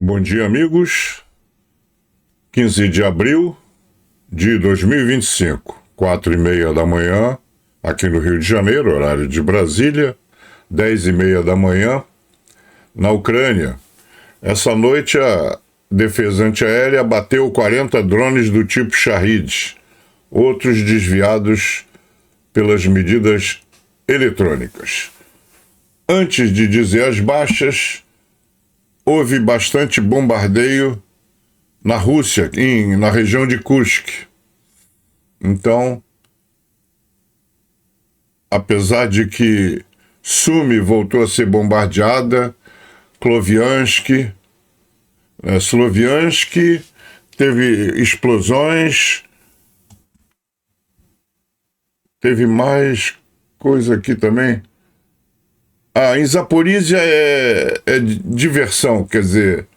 Bom dia, amigos. 15 de abril de 2025, 4h30 da manhã, aqui no Rio de Janeiro, horário de Brasília, 10h30 da manhã, na Ucrânia. Essa noite a defesa antiaérea bateu 40 drones do tipo Shahed, outros desviados pelas medidas eletrônicas. Antes de dizer as baixas, houve bastante bombardeio na Rússia, na região de Kursk. Então, apesar de que Sumy voltou a ser bombardeada, Sloviansk teve explosões, teve mais coisa aqui também. Em Zaporizhia é diversão, quer dizer,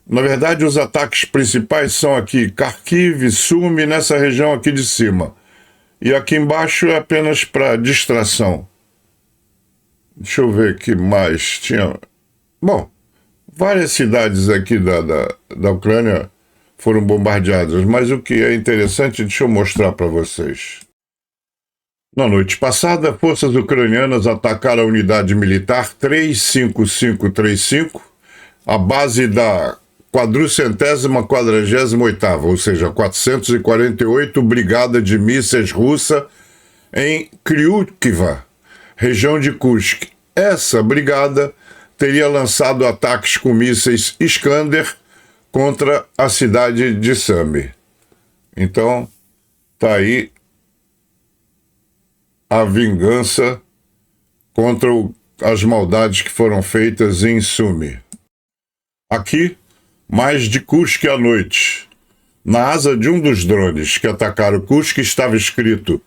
na verdade os ataques principais são aqui, Kharkiv, Sumy, nessa região aqui de cima. E aqui embaixo é apenas para distração. Deixa eu ver o que mais tinha. Bom, várias cidades aqui da Ucrânia foram bombardeadas, mas o que é interessante, deixa eu mostrar para vocês. Na noite passada, forças ucranianas atacaram a unidade militar 35535, a base da 448ª, ou seja, 448 Brigada de Mísseis russa em Kryukiva, região de Kursk. Essa brigada teria lançado ataques com mísseis Iskander contra a cidade de Sumy. Então, tá aí a vingança contra as maldades que foram feitas em Sumy. Aqui, mais de Kursk à noite. Na asa de um dos drones que atacaram Kursk estava escrito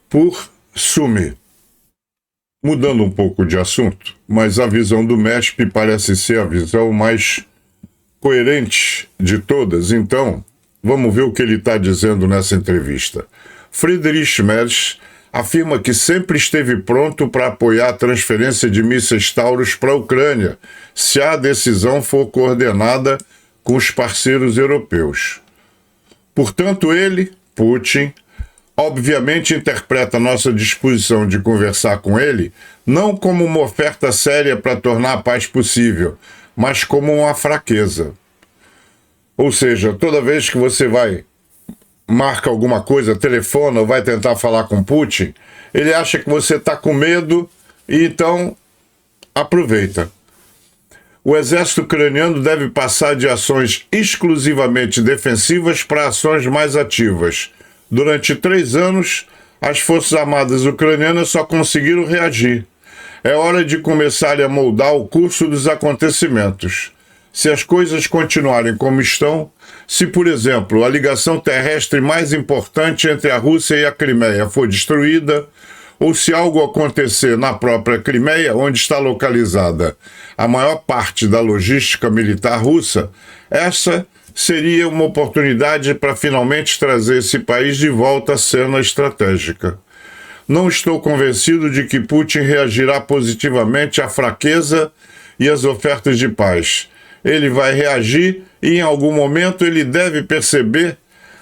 por Sumy. Mudando um pouco de assunto, mas a visão do MESP parece ser a visão mais coerente de todas. Então, vamos ver o que ele está dizendo nessa entrevista. Friedrich Merz afirma que sempre esteve pronto para apoiar a transferência de mísseis Taurus para a Ucrânia, se a decisão for coordenada com os parceiros europeus. Portanto, ele, Putin, obviamente interpreta nossa disposição de conversar com ele não como uma oferta séria para tornar a paz possível, mas como uma fraqueza. Ou seja, toda vez que você marca alguma coisa, telefona ou vai tentar falar com Putin, ele acha que você está com medo e então aproveita. O exército ucraniano deve passar de ações exclusivamente defensivas para ações mais ativas. Durante 3 anos, as Forças Armadas ucranianas só conseguiram reagir. É hora de começar a moldar o curso dos acontecimentos. Se as coisas continuarem como estão, se, por exemplo, a ligação terrestre mais importante entre a Rússia e a Crimeia for destruída, ou se algo acontecer na própria Crimeia, onde está localizada a maior parte da logística militar russa, essa seria uma oportunidade para finalmente trazer esse país de volta à cena estratégica. Não estou convencido de que Putin reagirá positivamente à fraqueza e às ofertas de paz. Ele vai reagir e, em algum momento, ele deve perceber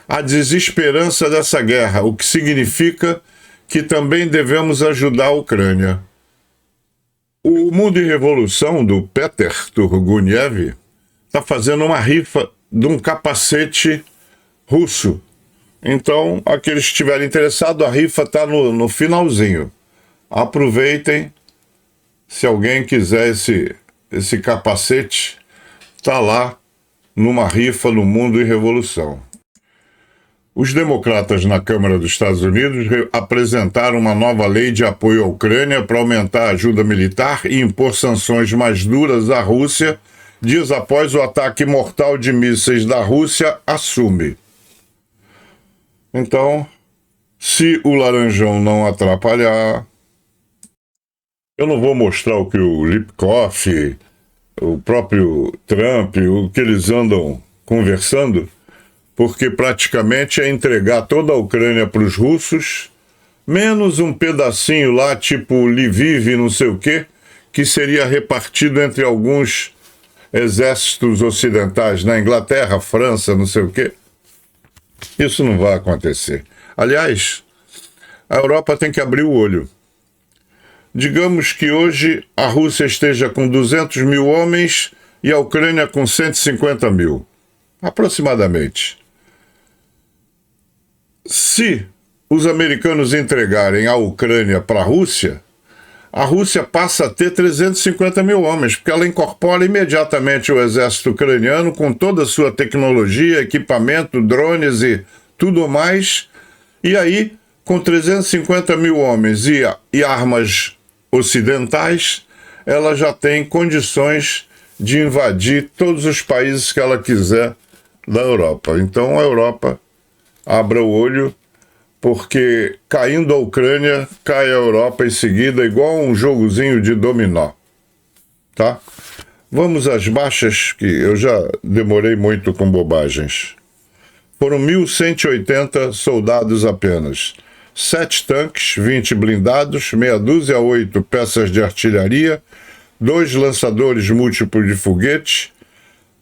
a desesperança dessa guerra, o que significa que também devemos ajudar a Ucrânia. O Mundo em Revolução, do Peter Turguniev, está fazendo uma rifa de um capacete russo. Então, aqueles que estiverem interessados, a rifa está no finalzinho. Aproveitem, se alguém quiser esse capacete, está lá numa rifa no Mundo em Revolução. Os democratas na Câmara dos Estados Unidos apresentaram uma nova lei de apoio à Ucrânia para aumentar a ajuda militar e impor sanções mais duras à Rússia, dias após o ataque mortal de mísseis da Rússia a Sumy. Então, se o laranjão não atrapalhar, eu não vou mostrar o que o Lipkov, o próprio Trump, o que eles andam conversando, porque praticamente é entregar toda a Ucrânia para os russos, menos um pedacinho lá, tipo Lviv, não sei o quê, que seria repartido entre alguns exércitos ocidentais na Inglaterra, França, não sei o quê. Isso não vai acontecer. Aliás, a Europa tem que abrir o olho. Digamos que hoje a Rússia esteja com 200 mil homens e a Ucrânia com 150 mil, aproximadamente. Se os americanos entregarem a Ucrânia para a Rússia passa a ter 350 mil homens, porque ela incorpora imediatamente o exército ucraniano com toda a sua tecnologia, equipamento, drones e tudo mais. E aí, com 350 mil homens e armas ocidentais, ela já tem condições de invadir todos os países que ela quiser da Europa. Então a Europa abra o olho, porque caindo a Ucrânia, cai a Europa em seguida, igual um jogozinho de dominó, tá? Vamos às baixas, que eu já demorei muito com bobagens. Foram 1.180 soldados apenas. 7 tanques, 20 blindados, meia dúzia a 8 peças de artilharia, 2 lançadores múltiplos de foguete,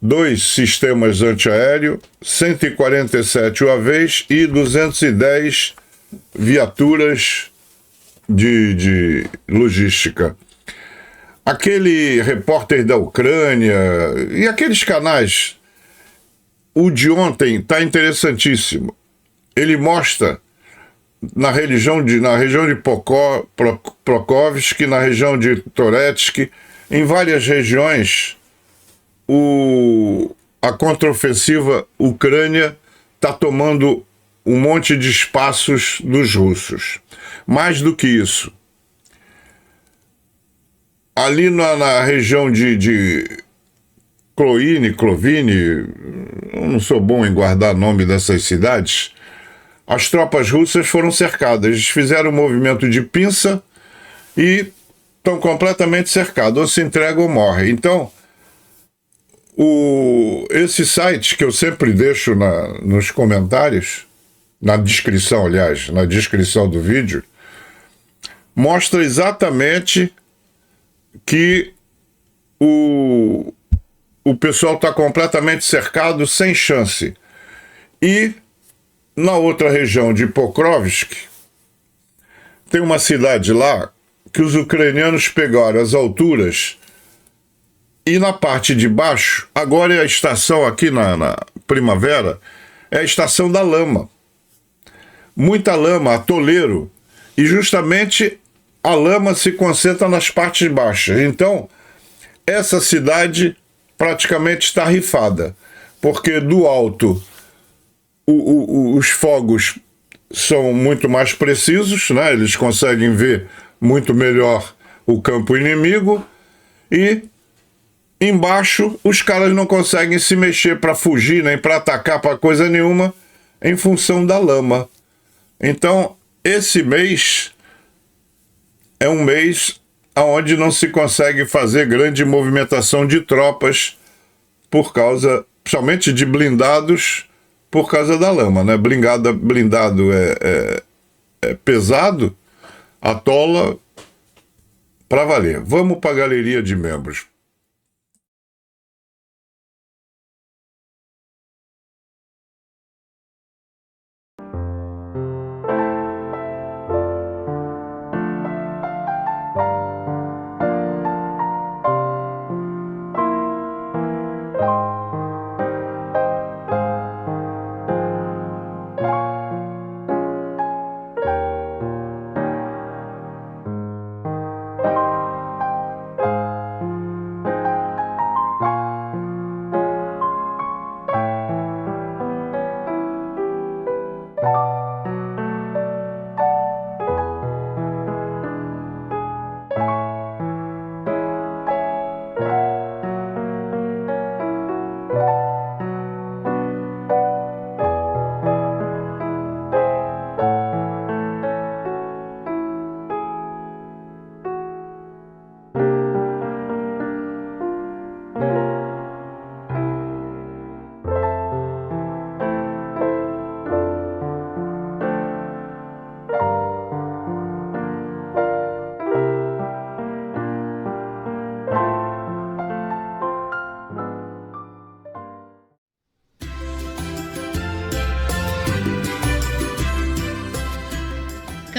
2 sistemas antiaéreo, 147 UAVs e 210 viaturas de logística. Aquele repórter da Ucrânia e aqueles canais, o de ontem está interessantíssimo. Ele mostra na região de Pokrovsk, na região de Toretsky, em várias regiões, a contraofensiva Ucrânia está tomando um monte de espaços dos russos. Mais do que isso, ali na região de Klovine, eu não sou bom em guardar nome dessas cidades, as tropas russas foram cercadas. Eles fizeram um movimento de pinça e estão completamente cercados. Ou se entregam ou morrem. Então, esse site que eu sempre deixo nos comentários, na descrição, aliás, na descrição do vídeo, mostra exatamente que o pessoal está completamente cercado, sem chance. E na outra região de Pokrovsk, tem uma cidade lá que os ucranianos pegaram as alturas e na parte de baixo, agora é a estação aqui na primavera, é a estação da lama. Muita lama, atoleiro, e justamente a lama se concentra nas partes baixas. Então, essa cidade praticamente está rifada, porque do alto os fogos são muito mais precisos, né? Eles conseguem ver muito melhor o campo inimigo, e embaixo os caras não conseguem se mexer para fugir, nem para atacar, para coisa nenhuma, em função da lama. Então, esse mês é um mês onde não se consegue fazer grande movimentação de tropas, por causa, principalmente de blindados, por causa da lama, né? Blindado é pesado, atola para valer. Vamos para a galeria de membros.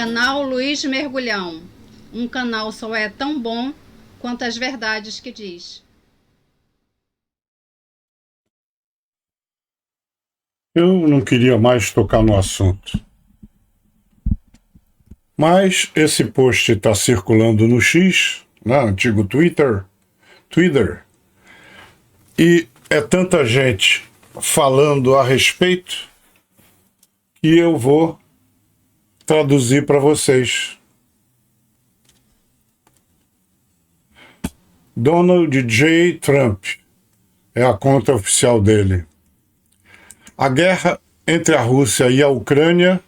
Canal Luiz Mergulhão. Um canal só é tão bom quanto as verdades que diz. Eu não queria mais tocar no assunto. Mas esse post está circulando no X, né, antigo Twitter, e é tanta gente falando a respeito que eu vou traduzir para vocês. Donald J. Trump é a conta oficial dele. A guerra entre a Rússia e a Ucrânia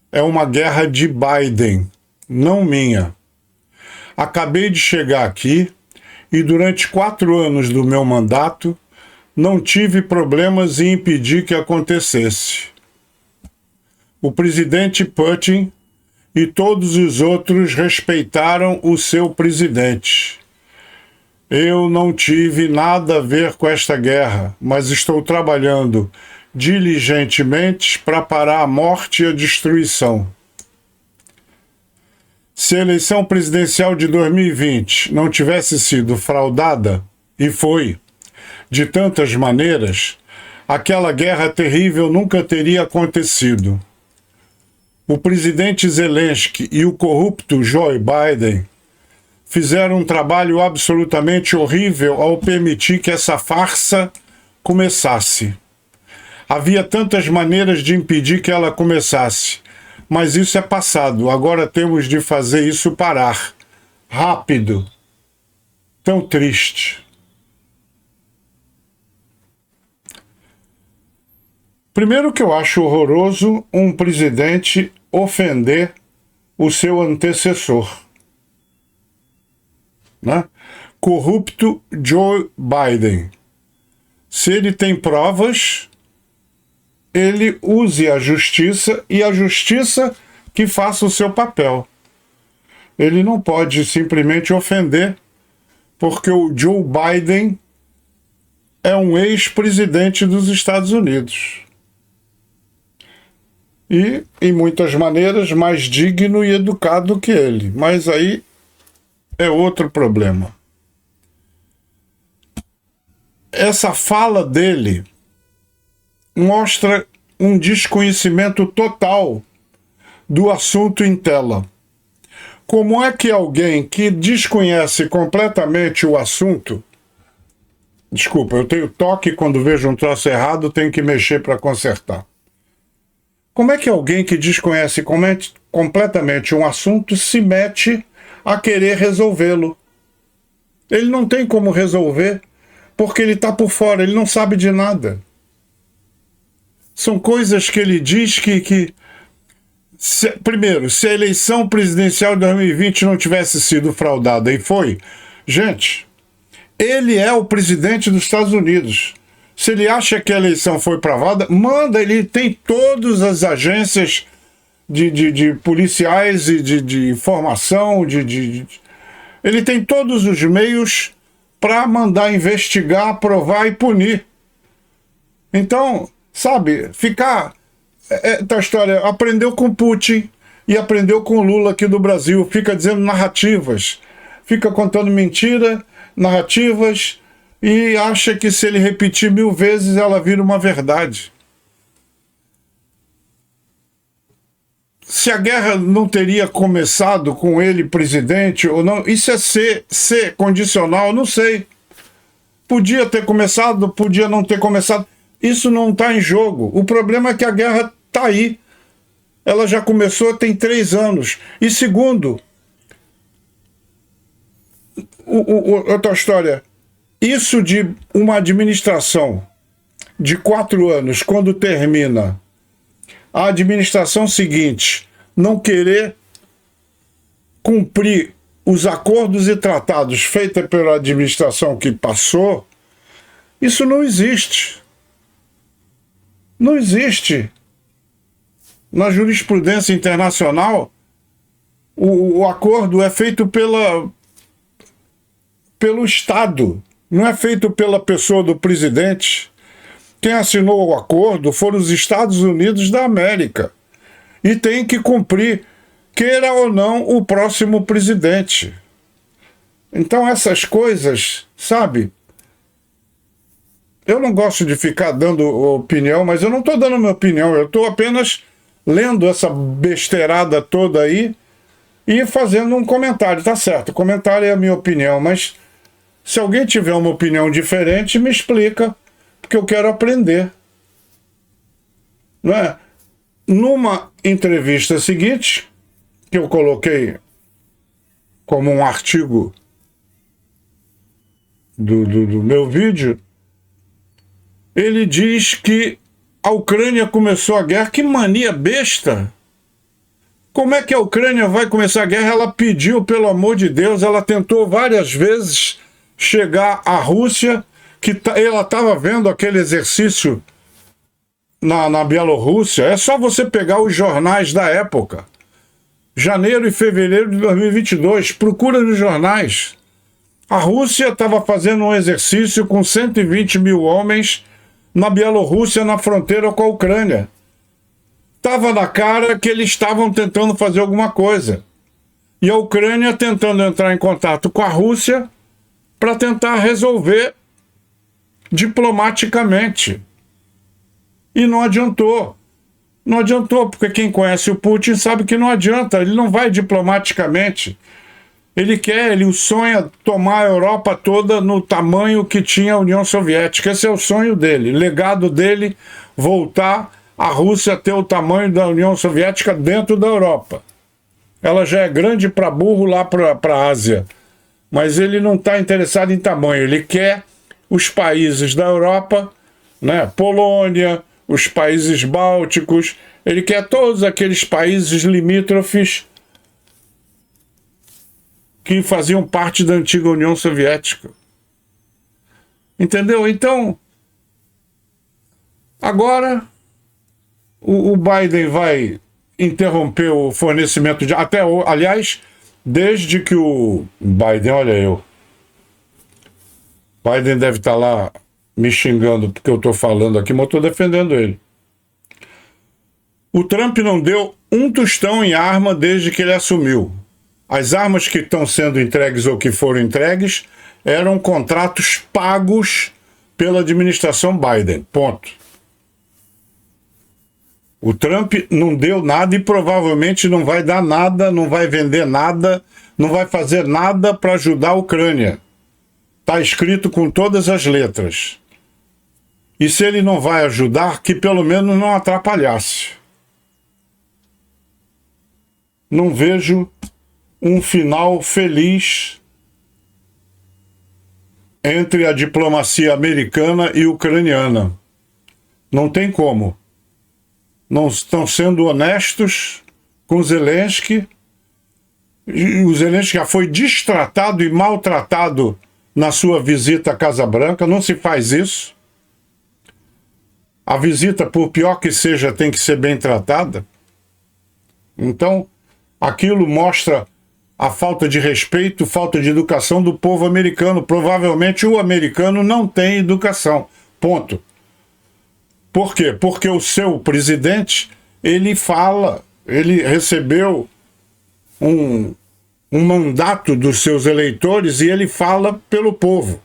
é uma guerra de Biden, não minha. Acabei de chegar aqui e durante 4 anos do meu mandato não tive problemas em impedir que acontecesse. O presidente Putin e todos os outros respeitaram o seu presidente. Eu não tive nada a ver com esta guerra, mas estou trabalhando diligentemente para parar a morte e a destruição. Se a eleição presidencial de 2020 não tivesse sido fraudada, e foi, de tantas maneiras, aquela guerra terrível nunca teria acontecido. O presidente Zelensky e o corrupto Joe Biden fizeram um trabalho absolutamente horrível ao permitir que essa farsa começasse. Havia tantas maneiras de impedir que ela começasse, mas isso é passado. Agora temos de fazer isso parar. Rápido. Tão triste. Primeiro que eu acho horroroso um presidente ofender o seu antecessor, né? Corrupto Joe Biden. Se ele tem provas, ele use a justiça e a justiça que faça o seu papel. Ele não pode simplesmente ofender, porque o Joe Biden é um ex-presidente dos Estados Unidos. E, em muitas maneiras, mais digno e educado que ele. Mas aí é outro problema. Essa fala dele mostra um desconhecimento total do assunto em tela. Como é que alguém que desconhece completamente o assunto... Desculpa, eu tenho toque quando vejo um troço errado, tenho que mexer para consertar. Como é que alguém que desconhece completamente um assunto se mete a querer resolvê-lo? Ele não tem como resolver, porque ele está por fora, ele não sabe de nada. São coisas que ele diz que primeiro, se a eleição presidencial de 2020 não tivesse sido fraudada, e foi, gente, ele é o presidente dos Estados Unidos. Se ele acha que a eleição foi fraudada, manda, ele tem todas as agências de policiais e de informação, ele tem todos os meios para mandar investigar, aprovar e punir. Então, sabe, ficar... Essa história, aprendeu com Putin e aprendeu com Lula aqui do Brasil, fica dizendo narrativas, fica contando mentira, narrativas, e acha que se ele repetir 1000 vezes ela vira uma verdade. Se a guerra não teria começado com ele presidente ou não, isso é ser condicional, não sei. Podia ter começado, podia não ter começado. Isso não está em jogo. O problema é que a guerra está aí. Ela já começou tem 3 anos. E segundo, outra história, isso de uma administração de 4 anos, quando termina, a administração seguinte não querer cumprir os acordos e tratados feitos pela administração que passou, isso não existe. Não existe. Na jurisprudência internacional, o acordo é feito pelo Estado, não é feito pela pessoa do presidente. Quem assinou o acordo foram os Estados Unidos da América. E tem que cumprir. queira ou não o próximo presidente. Então essas coisas, sabe? Eu não gosto de ficar dando opinião, mas eu não estou dando minha opinião, eu estou apenas lendo essa besteirada toda aí e fazendo um comentário, tá certo? O comentário é a minha opinião, mas se alguém tiver uma opinião diferente, me explica, porque eu quero aprender. Não é? Numa entrevista seguinte, que eu coloquei como um artigo do meu vídeo, ele diz que a Ucrânia começou a guerra. Que mania besta! Como é que a Ucrânia vai começar a guerra? Ela pediu, pelo amor de Deus, ela tentou várias vezes chegar à Rússia, que ela estava vendo aquele exercício na Bielorrússia. É só você pegar os jornais da época. Janeiro e fevereiro de 2022, procura nos jornais. A Rússia estava fazendo um exercício com 120 mil homens na Bielorrússia, na fronteira com a Ucrânia. Estava na cara que eles estavam tentando fazer alguma coisa. E a Ucrânia tentando entrar em contato com a Rússia para tentar resolver diplomaticamente. E não adiantou. Não adiantou, porque quem conhece o Putin sabe que não adianta. Ele não vai diplomaticamente. Ele sonha tomar a Europa toda no tamanho que tinha a União Soviética. Esse é o sonho dele. O legado dele, voltar a Rússia a ter o tamanho da União Soviética dentro da Europa. Ela já é grande para burro lá para a Ásia. Mas ele não está interessado em tamanho. Ele quer os países da Europa, né? Polônia, os países bálticos. Ele quer todos aqueles países limítrofes que faziam parte da antiga União Soviética. Entendeu? Então, agora o Biden vai interromper o fornecimento de... aliás, desde que o Biden, olha eu, Biden deve estar lá me xingando porque eu estou falando aqui, mas eu estou defendendo ele. O Trump não deu um tostão em arma desde que ele assumiu. As armas que estão sendo entregues ou que foram entregues eram contratos pagos pela administração Biden. Ponto. O Trump não deu nada e provavelmente não vai dar nada, não vai vender nada, não vai fazer nada para ajudar a Ucrânia. Está escrito com todas as letras. E se ele não vai ajudar, que pelo menos não atrapalhasse. Não vejo um final feliz entre a diplomacia americana e ucraniana. Não tem como. Não estão sendo honestos com Zelensky. O Zelensky já foi destratado e maltratado na sua visita à Casa Branca. Não se faz isso. A visita, por pior que seja, tem que ser bem tratada. Então, aquilo mostra a falta de respeito, falta de educação do povo americano. Provavelmente o americano não tem educação. Ponto. Por quê? Porque o seu presidente, ele recebeu um mandato dos seus eleitores e ele fala pelo povo.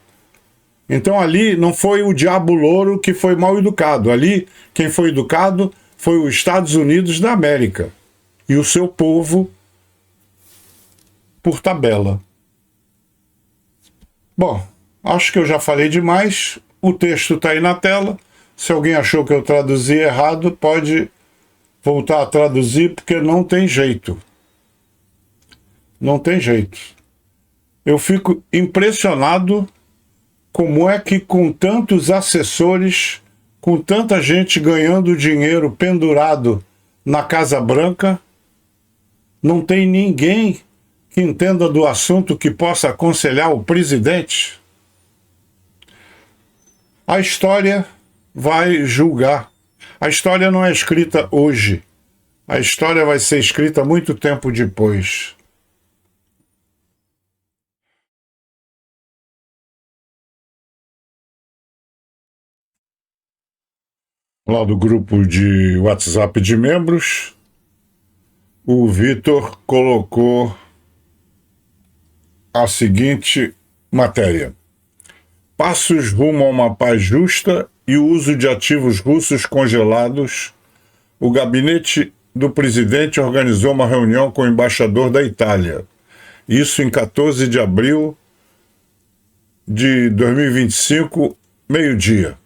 Então ali não foi o diabo louro que foi mal educado. Ali quem foi educado foi os Estados Unidos da América e o seu povo por tabela. Bom, acho que eu já falei demais. O texto está aí na tela. Se alguém achou que eu traduzi errado, pode voltar a traduzir, porque não tem jeito. Não tem jeito. Eu fico impressionado como é que com tantos assessores, com tanta gente ganhando dinheiro pendurado na Casa Branca, não tem ninguém que entenda do assunto que possa aconselhar o presidente. A história vai julgar. A história não é escrita hoje. A história vai ser escrita muito tempo depois. Lá do grupo de WhatsApp de membros, O Vitor colocou a seguinte matéria: passos rumo a uma paz justa e o uso de ativos russos congelados. O gabinete do presidente organizou uma reunião com o embaixador da Itália. Isso em 14 de abril de 2025, meio-dia.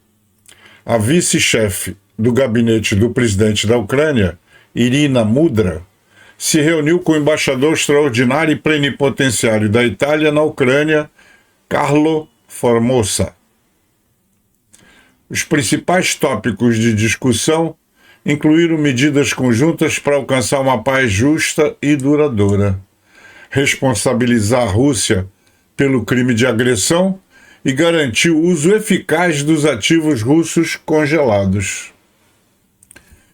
A vice-chefe do gabinete do presidente da Ucrânia, Irina Mudra, se reuniu com o embaixador extraordinário e plenipotenciário da Itália na Ucrânia, Carlo Formosa. Os principais tópicos de discussão incluíram medidas conjuntas para alcançar uma paz justa e duradoura, responsabilizar a Rússia pelo crime de agressão e garantir o uso eficaz dos ativos russos congelados.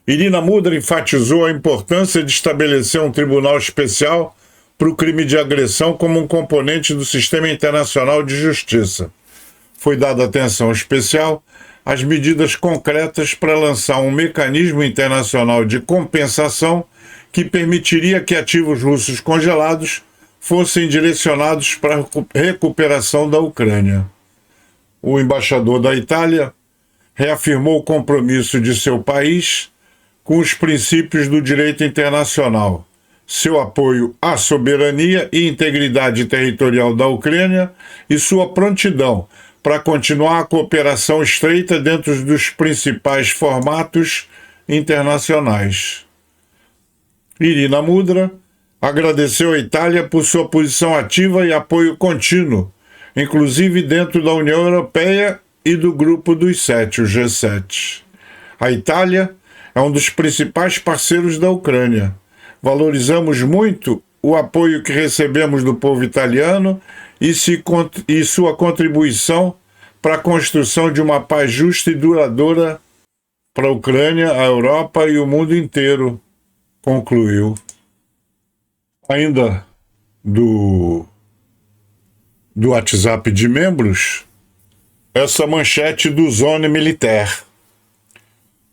Irina Mudra enfatizou a importância de estabelecer um tribunal especial para o crime de agressão como um componente do sistema internacional de justiça. Foi dada atenção especial às medidas concretas para lançar um mecanismo internacional de compensação que permitiria que ativos russos congelados fossem direcionados para a recuperação da Ucrânia. O embaixador da Itália reafirmou o compromisso de seu país com os princípios do direito internacional, seu apoio à soberania e integridade territorial da Ucrânia e sua prontidão para continuar a cooperação estreita dentro dos principais formatos internacionais. Irina Mudra agradeceu à Itália por sua posição ativa e apoio contínuo, inclusive dentro da União Europeia e do Grupo dos Sete, o G7. A Itália é um dos principais parceiros da Ucrânia. Valorizamos muito o apoio que recebemos do povo italiano e sua contribuição para a construção de uma paz justa e duradoura para a Ucrânia, a Europa e o mundo inteiro, concluiu. Ainda do WhatsApp de membros, essa manchete do Zone Militaire.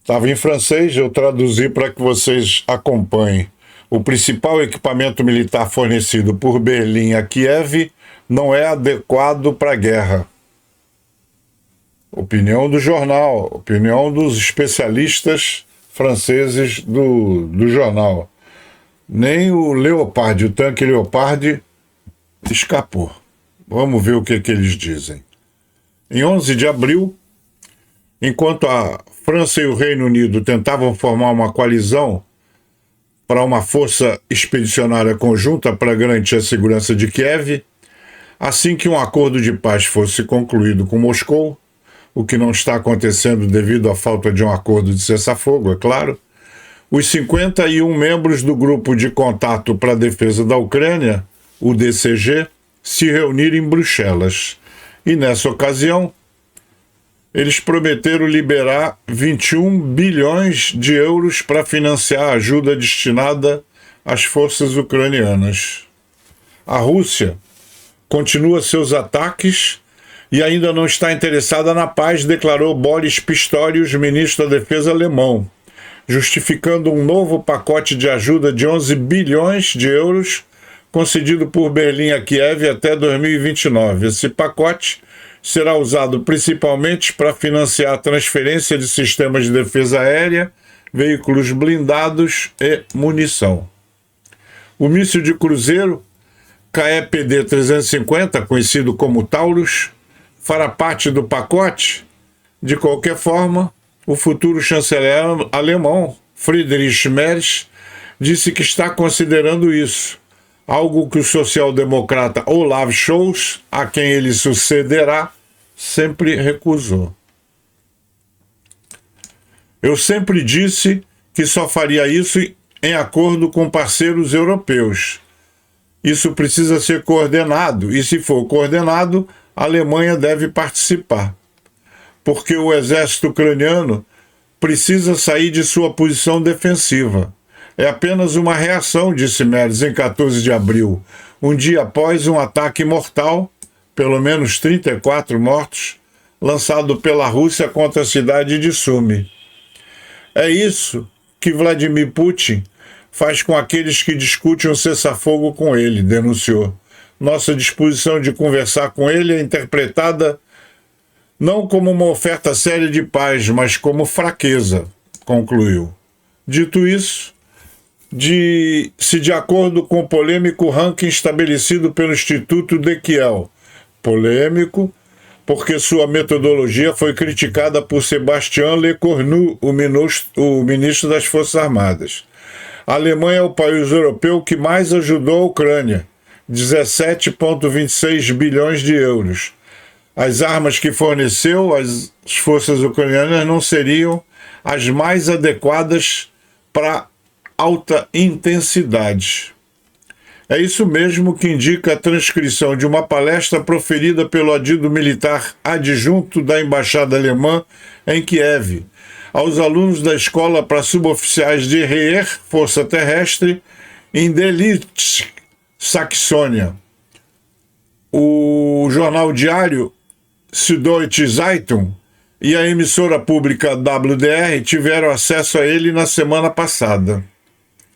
Estava em francês, eu traduzi para que vocês acompanhem. O principal equipamento militar fornecido por Berlim a Kiev não é adequado para a guerra. Opinião do jornal, opinião dos especialistas franceses do jornal. Nem o Leopard, o tanque Leopard, escapou. Vamos ver o que eles dizem. Em 11 de abril, enquanto a França e o Reino Unido tentavam formar uma coalizão para uma força expedicionária conjunta para garantir a segurança de Kiev, assim que um acordo de paz fosse concluído com Moscou, o que não está acontecendo devido à falta de um acordo de cessar-fogo, é claro, os 51 membros do Grupo de Contato para a Defesa da Ucrânia, o DCG, se reuniram em Bruxelas. E nessa ocasião, eles prometeram liberar 21 bilhões de euros para financiar a ajuda destinada às forças ucranianas. A Rússia continua seus ataques e ainda não está interessada na paz, declarou Boris Pistorius, ministro da Defesa alemão, justificando um novo pacote de ajuda de 11 bilhões de euros concedido por Berlim a Kiev até 2029. Esse pacote será usado principalmente para financiar a transferência de sistemas de defesa aérea, veículos blindados e munição. O míssil de cruzeiro KEPD-350, conhecido como Taurus, fará parte do pacote. De qualquer forma, o futuro chanceler alemão, Friedrich Merz, disse que está considerando isso, algo que o social-democrata Olaf Scholz, a quem ele sucederá, sempre recusou. Eu sempre disse que só faria isso em acordo com parceiros europeus. Isso precisa ser coordenado, e se for coordenado, a Alemanha deve participar, porque o exército ucraniano precisa sair de sua posição defensiva. É apenas uma reação, disse Merz em 14 de abril, um dia após um ataque mortal, pelo menos 34 mortos, lançado pela Rússia contra a cidade de Sumy. É isso que Vladimir Putin faz com aqueles que discutem um cessar-fogo com ele, denunciou. Nossa disposição de conversar com ele é interpretada não como uma oferta séria de paz, mas como fraqueza, concluiu. Dito isso, de acordo com o polêmico ranking estabelecido pelo Instituto de Kiel, polêmico porque sua metodologia foi criticada por Sébastien Lecornu, o ministro das Forças Armadas. A Alemanha é o país europeu que mais ajudou a Ucrânia, 17,26 bilhões de euros. As armas que forneceu às forças ucranianas não seriam as mais adequadas para alta intensidade. É isso mesmo que indica a transcrição de uma palestra proferida pelo adido militar adjunto da Embaixada Alemã em Kiev, aos alunos da Escola para Suboficiais de Heer, Força Terrestre, em Delitzsch, Saxônia. O jornal diário Süddeutsche Zeitung e a emissora pública WDR tiveram acesso a ele na semana passada.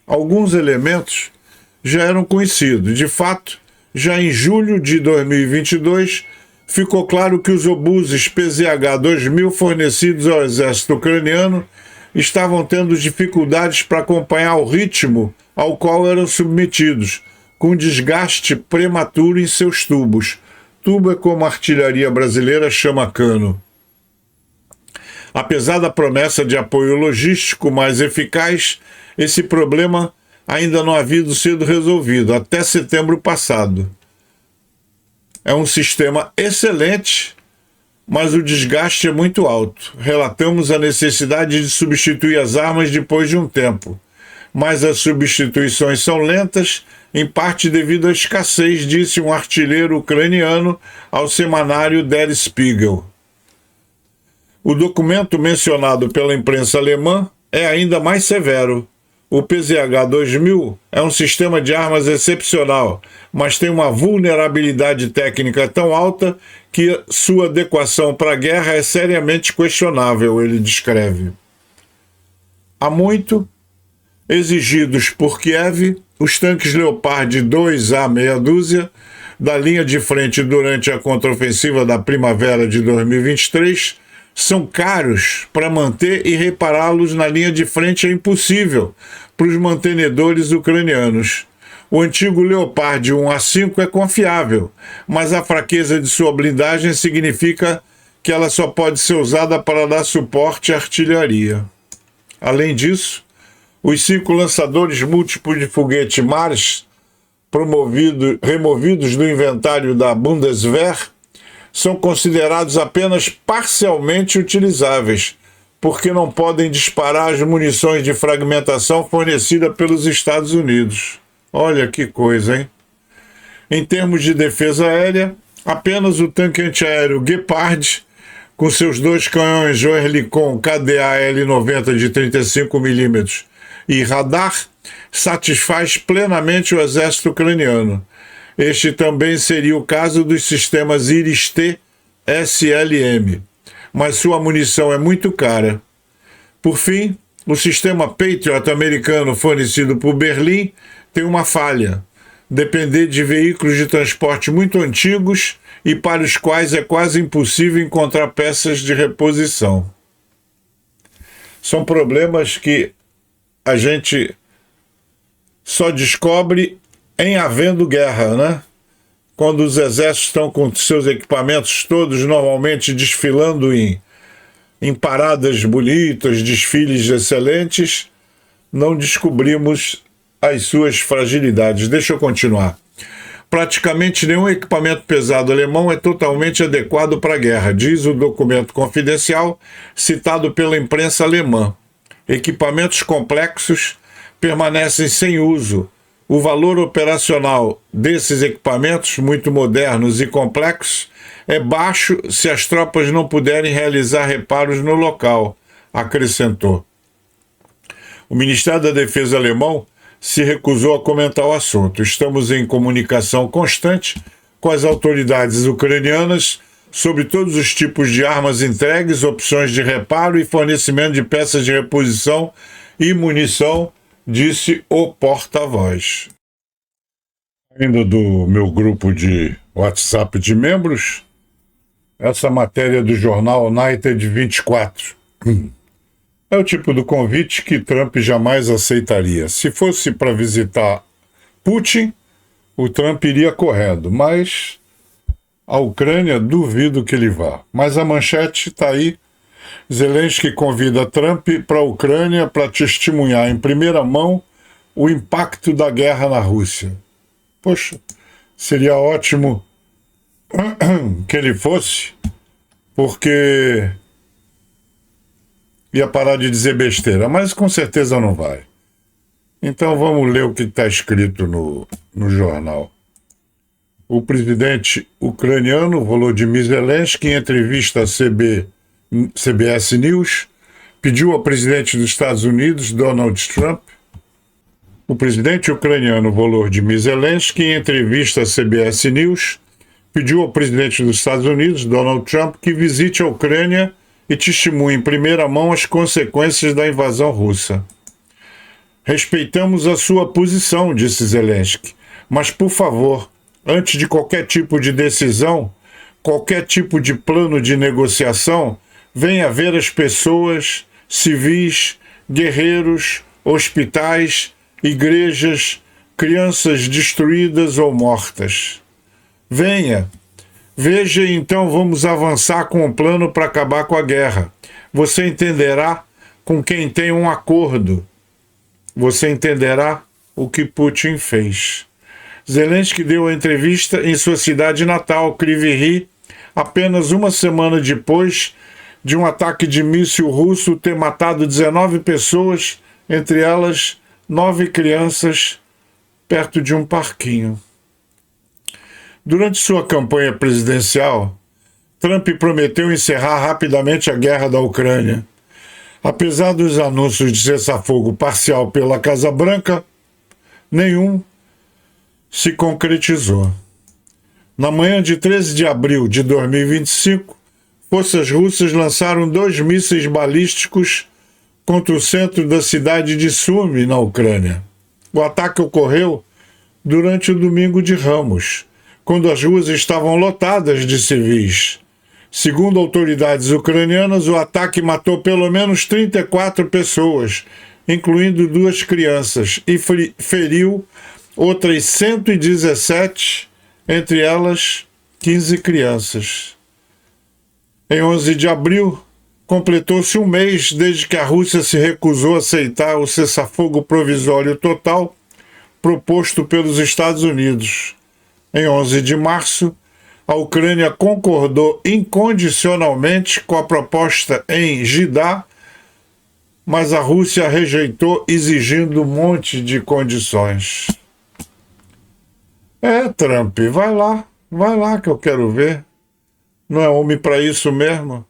Alguns elementos já eram conhecidos. De fato, já em julho de 2022, ficou claro que os obuses PZH-2000 fornecidos ao exército ucraniano estavam tendo dificuldades para acompanhar o ritmo ao qual eram submetidos, com desgaste prematuro em seus tubos. Tubo é como a artilharia brasileira chama cano. Apesar da promessa de apoio logístico mais eficaz, esse problema ainda não havia sido resolvido até setembro passado. É um sistema excelente, mas o desgaste é muito alto. Relatamos a necessidade de substituir as armas depois de um tempo, mas as substituições são lentas, em parte devido à escassez, disse um artilheiro ucraniano ao semanário Der Spiegel. O documento mencionado pela imprensa alemã é ainda mais severo. O PZH-2000 é um sistema de armas excepcional, mas tem uma vulnerabilidade técnica tão alta que sua adequação para a guerra é seriamente questionável, ele descreve. Há muito exigidos por Kiev, os tanques Leopard 2A meia dúzia da linha de frente durante a contraofensiva da primavera de 2023 são caros para manter e repará-los na linha de frente é impossível para os mantenedores ucranianos. O antigo Leopard 1A5 é confiável, mas a fraqueza de sua blindagem significa que ela só pode ser usada para dar suporte à artilharia. Além disso, os 5 lançadores múltiplos de foguete Mars, removidos do inventário da Bundeswehr, são considerados apenas parcialmente utilizáveis, porque não podem disparar as munições de fragmentação fornecidas pelos Estados Unidos. Olha que coisa, hein? Em termos de defesa aérea, apenas o tanque antiaéreo Gepard, com seus 2 canhões Oerlikon KDA-L90 de 35 mm e radar, satisfaz plenamente o exército ucraniano. Este também seria o caso dos sistemas Iris-T SLM, mas sua munição é muito cara. Por fim, o sistema Patriot americano fornecido por Berlim tem uma falha: depender de veículos de transporte muito antigos e para os quais é quase impossível encontrar peças de reposição. São problemas que a gente só descobre em havendo guerra, né? Quando os exércitos estão com seus equipamentos todos normalmente desfilando em paradas bonitas, desfiles excelentes, não descobrimos as suas fragilidades. Deixa eu continuar. Praticamente nenhum equipamento pesado alemão é totalmente adequado para a guerra, diz o documento confidencial citado pela imprensa alemã. Equipamentos complexos permanecem sem uso. O valor operacional desses equipamentos, muito modernos e complexos, é baixo se as tropas não puderem realizar reparos no local, acrescentou. O Ministério da Defesa alemão se recusou a comentar o assunto. Estamos em comunicação constante com as autoridades ucranianas sobre todos os tipos de armas entregues, opções de reparo e fornecimento de peças de reposição e munição disse o porta-voz. Ainda do meu grupo de WhatsApp de membros, essa matéria do jornal United 24. É o tipo do convite que Trump jamais aceitaria. Se fosse para visitar Putin, o Trump iria correndo, mas a Ucrânia duvido que ele vá. Mas a manchete está aí. Zelensky convida Trump para a Ucrânia para testemunhar em primeira mão o impacto da guerra na Rússia. Poxa, seria ótimo que ele fosse, porque ia parar de dizer besteira, mas com certeza não vai. Então vamos ler o que está escrito no jornal. O presidente ucraniano Volodymyr Zelensky, em entrevista à CBS News, pediu ao presidente dos Estados Unidos, Donald Trump. O presidente ucraniano Volodymyr Zelensky, em entrevista à CBS News, pediu ao presidente dos Estados Unidos, Donald Trump, que visite a Ucrânia e testemunhe em primeira mão as consequências da invasão russa. Respeitamos a sua posição, disse Zelensky, mas, por favor, antes de qualquer tipo de decisão, qualquer tipo de plano de negociação, venha ver as pessoas, civis, guerreiros, hospitais, igrejas, crianças destruídas ou mortas. Venha, veja e então vamos avançar com um plano para acabar com a guerra. Você entenderá com quem tem um acordo. Você entenderá o que Putin fez. Zelensky deu a entrevista em sua cidade natal, Kryvyi Rih, apenas uma semana depois de um ataque de míssil russo ter matado 19 pessoas, entre elas 9 crianças, perto de um parquinho. Durante sua campanha presidencial, Trump prometeu encerrar rapidamente a guerra da Ucrânia. Apesar dos anúncios de cessar-fogo parcial pela Casa Branca, nenhum se concretizou. Na manhã de 13 de abril de 2025, forças russas lançaram 2 mísseis balísticos contra o centro da cidade de Sumy, na Ucrânia. O ataque ocorreu durante o domingo de Ramos, quando as ruas estavam lotadas de civis. Segundo autoridades ucranianas, o ataque matou pelo menos 34 pessoas, incluindo 2 crianças, e feriu outras 117, entre elas 15 crianças. Em 11 de abril, completou-se um mês desde que a Rússia se recusou a aceitar o cessar-fogo provisório total proposto pelos Estados Unidos. Em 11 de março, a Ucrânia concordou incondicionalmente com a proposta em Jeddah, mas a Rússia rejeitou, exigindo um monte de condições. Trump, vai lá que eu quero ver. Não é homem para isso mesmo?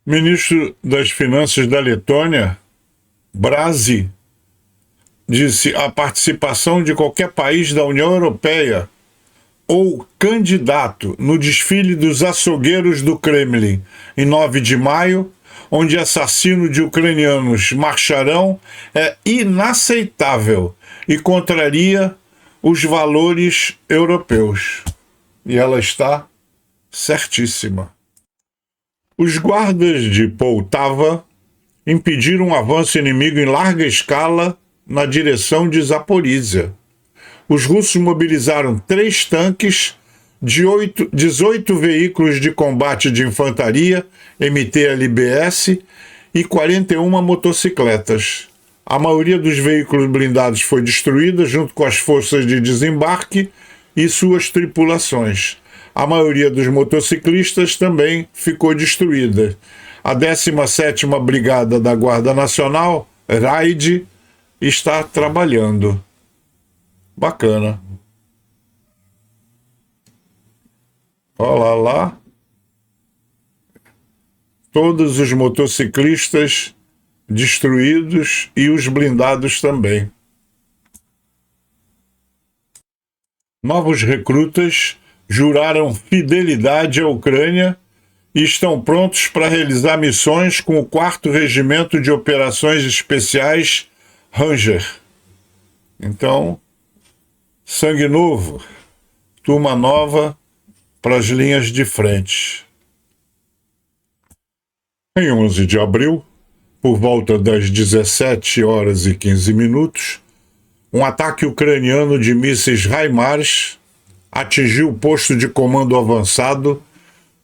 Ministro das Finanças da Letônia, Brasi, disse: a participação de qualquer país da União Europeia ou candidato no desfile dos açougueiros do Kremlin em 9 de maio, onde assassinos de ucranianos marcharão, é inaceitável e contraria os valores europeus. E ela está certíssima. Os guardas de Poltava impediram um avanço inimigo em larga escala na direção de Zaporízia. Os russos mobilizaram 3 tanques, 18 veículos de combate de infantaria, MT-LBS, e 41 motocicletas. A maioria dos veículos blindados foi destruída junto com as forças de desembarque e suas tripulações. A maioria dos motociclistas também ficou destruída. A 17ª Brigada da Guarda Nacional, RAID, está trabalhando. Bacana. Olha lá. Todos os motociclistas destruídos e os blindados também. Novos recrutas juraram fidelidade à Ucrânia e estão prontos para realizar missões com o 4º Regimento de Operações Especiais Ranger. Então, sangue novo, turma nova para as linhas de frente. Em 11 de abril, por volta das 17h15, um ataque ucraniano de mísseis HIMARS atingiu o posto de comando avançado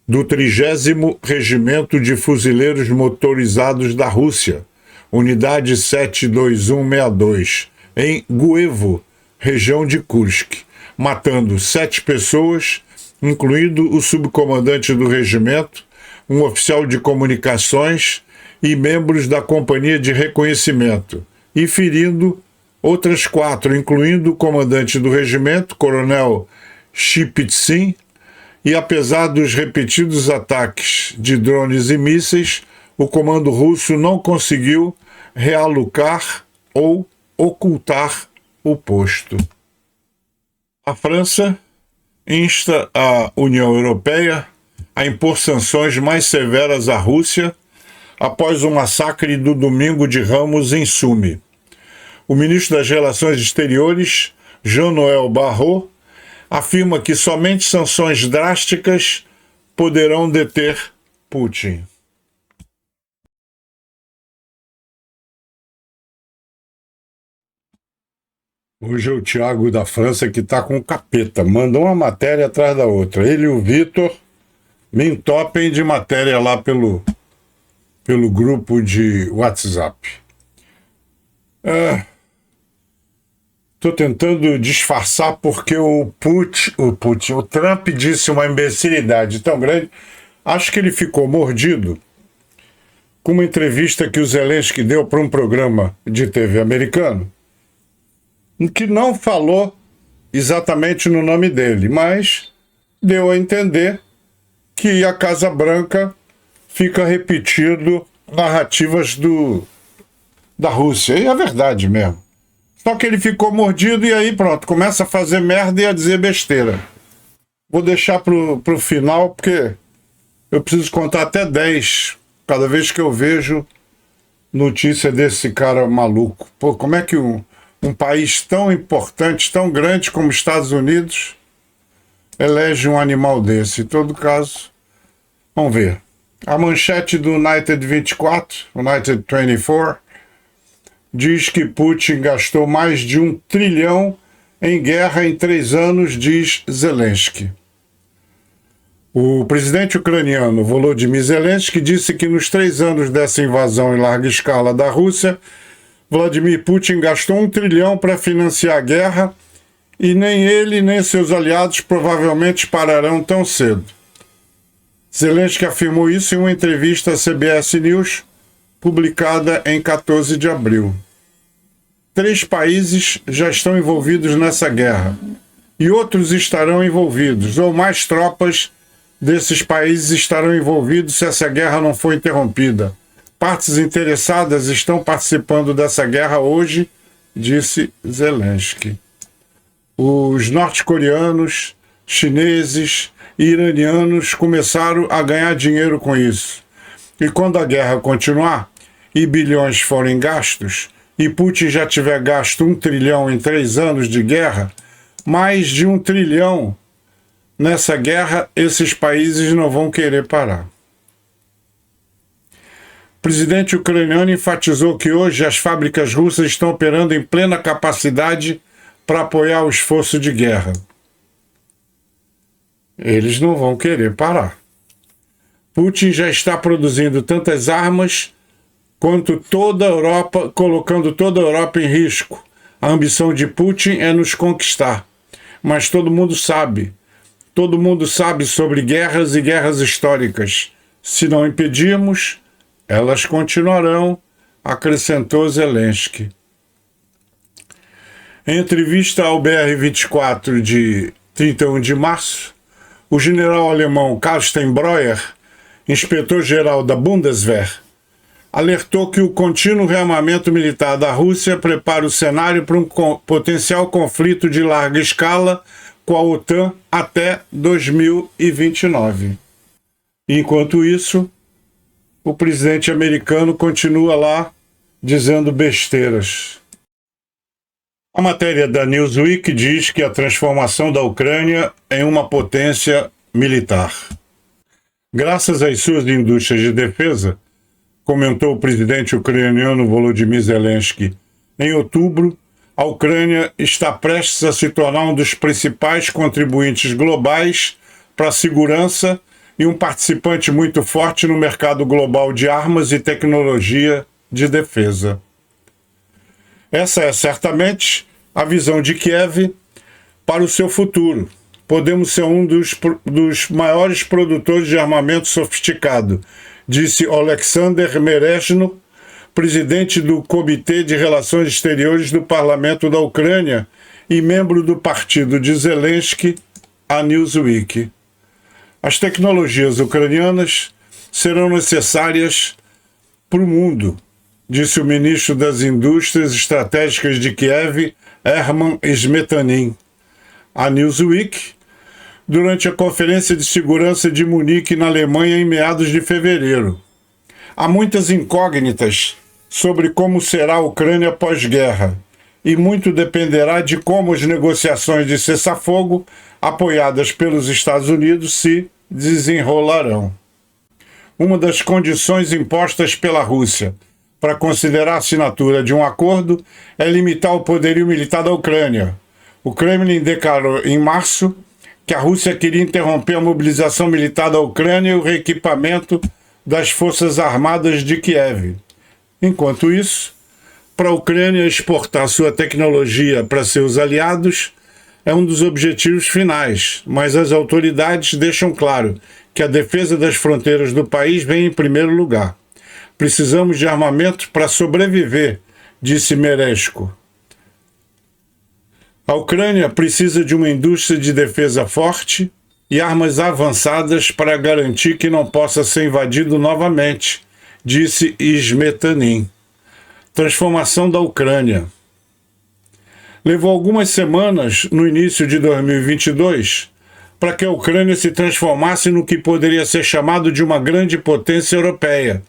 do 30º Regimento de Fuzileiros Motorizados da Rússia, Unidade 72162, em Guevo, região de Kursk, matando 7 pessoas, incluindo o subcomandante do regimento, um oficial de comunicações e membros da companhia de reconhecimento, e ferindo outras 4, incluindo o comandante do regimento, coronel Shipitsin, e apesar dos repetidos ataques de drones e mísseis, o comando russo não conseguiu realocar ou ocultar o posto. A França insta a União Europeia a impor sanções mais severas à Rússia após o massacre do Domingo de Ramos em Sumy. O ministro das Relações Exteriores, Jean-Noël Barrot, afirma que somente sanções drásticas poderão deter Putin. Hoje é o Thiago da França que está com o capeta. Mandou uma matéria atrás da outra. Ele e o Vitor me entopem de matéria lá pelo grupo de WhatsApp. Estou tentando disfarçar porque o Trump disse uma imbecilidade tão grande. Acho que ele ficou mordido com uma entrevista que o Zelensky deu para um programa de TV americano, que não falou exatamente no nome dele, mas deu a entender que a Casa Branca fica repetindo narrativas da Rússia. E é verdade mesmo. Só que ele ficou mordido e aí pronto, começa a fazer merda e a dizer besteira. Vou deixar pro final, porque eu preciso contar até 10 cada vez que eu vejo notícia desse cara maluco. Pô, como é que um país tão importante, tão grande como os Estados Unidos elege um animal desse? Em todo caso, vamos ver. A manchete do United 24, United 24, diz que Putin gastou mais de 1 trilhão em guerra em 3 anos, diz Zelensky. O presidente ucraniano Volodymyr Zelensky disse que nos 3 anos dessa invasão em larga escala da Rússia, Vladimir Putin gastou 1 trilhão para financiar a guerra e nem ele nem seus aliados provavelmente pararão tão cedo. Zelensky afirmou isso em uma entrevista à CBS News, publicada em 14 de abril. 3 países já estão envolvidos nessa guerra e outros estarão envolvidos, ou mais tropas desses países estarão envolvidos se essa guerra não for interrompida. Partes interessadas estão participando dessa guerra hoje, disse Zelensky. Os norte-coreanos, chineses e iranianos começaram a ganhar dinheiro com isso. E quando a guerra continuar e bilhões forem gastos, e Putin já tiver gasto 1 trilhão em 3 anos de guerra, mais de 1 trilhão nessa guerra, esses países não vão querer parar. O presidente ucraniano enfatizou que hoje as fábricas russas estão operando em plena capacidade para apoiar o esforço de guerra. Eles não vão querer parar. Putin já está produzindo tantas armas quanto toda a Europa, colocando toda a Europa em risco. A ambição de Putin é nos conquistar. Mas todo mundo sabe sobre guerras e guerras históricas. Se não impedirmos, elas continuarão, acrescentou Zelensky. Em entrevista ao BR24 de 31 de março, o general alemão Carsten Breuer, inspetor-geral da Bundeswehr, alertou que o contínuo rearmamento militar da Rússia prepara o cenário para um potencial conflito de larga escala com a OTAN até 2029. Enquanto isso, o presidente americano continua lá dizendo besteiras. A matéria da Newsweek diz que a transformação da Ucrânia em uma potência militar. Graças às suas indústrias de defesa, comentou o presidente ucraniano Volodymyr Zelensky, em outubro, a Ucrânia está prestes a se tornar um dos principais contribuintes globais para a segurança e um participante muito forte no mercado global de armas e tecnologia de defesa. Essa é certamente a visão de Kiev para o seu futuro. Podemos ser um dos maiores produtores de armamento sofisticado, disse Oleksandr Merezhno, presidente do Comitê de Relações Exteriores do Parlamento da Ucrânia e membro do partido de Zelensky, a Newsweek. As tecnologias ucranianas serão necessárias para o mundo, disse o ministro das Indústrias Estratégicas de Kiev, Herman Smetanin, a Newsweek, durante a Conferência de Segurança de Munique, na Alemanha, em meados de fevereiro. Há muitas incógnitas sobre como será a Ucrânia pós-guerra, e muito dependerá de como as negociações de cessar-fogo, apoiadas pelos Estados Unidos, se desenrolarão. Uma das condições impostas pela Rússia para considerar a assinatura de um acordo é limitar o poderio militar da Ucrânia. O Kremlin declarou em março que a Rússia queria interromper a mobilização militar da Ucrânia e o reequipamento das Forças Armadas de Kiev. Enquanto isso, para a Ucrânia exportar sua tecnologia para seus aliados é um dos objetivos finais, mas as autoridades deixam claro que a defesa das fronteiras do país vem em primeiro lugar. Precisamos de armamento para sobreviver, disse Merezhno. A Ucrânia precisa de uma indústria de defesa forte e armas avançadas para garantir que não possa ser invadido novamente, disse Smetanin. Transformação da Ucrânia. Levou algumas semanas, no início de 2022, para que a Ucrânia se transformasse no que poderia ser chamado de uma grande potência europeia,